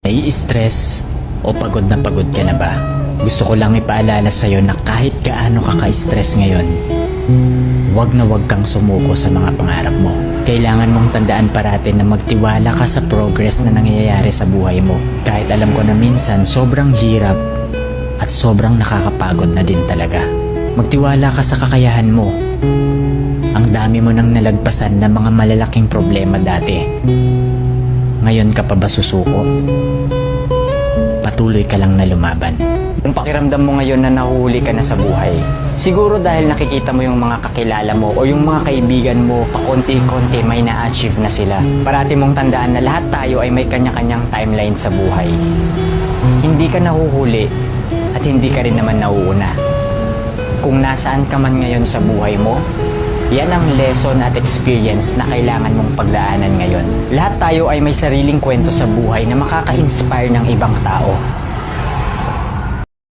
Nai-stress o pagod ka na ba? Gusto ko lang ipaalala sa'yo na kahit gaano ka ka-stress ngayon, wag na wag kang sumuko sa mga pangarap mo. Kailangan mong tandaan parati na magtiwala ka sa progress na nangyayari sa buhay mo. Kahit alam ko na minsan sobrang hirap at sobrang nakakapagod na din talaga. Magtiwala ka sa kakayahan mo. Ang dami mo nang nalagpasan na mga malalaking problema dati. Ngayon ka pa ba susuko? Patuloy ka lang na lumaban. Kung pakiramdam mo ngayon na nahuhuli ka na sa buhay, siguro dahil nakikita mo yung mga kakilala mo o yung mga kaibigan mo, pakonti-konti may na-achieve na sila. Parati mong tandaan na lahat tayo ay may kanya-kanyang timeline sa buhay. Hindi ka nahuhuli at hindi ka rin naman nauuna. Kung nasaan ka man ngayon sa buhay mo, yan ang lesson at experience na kailangan mong pagdaanan ngayon. Lahat tayo ay may sariling kwento sa buhay na makaka-inspire ng ibang tao.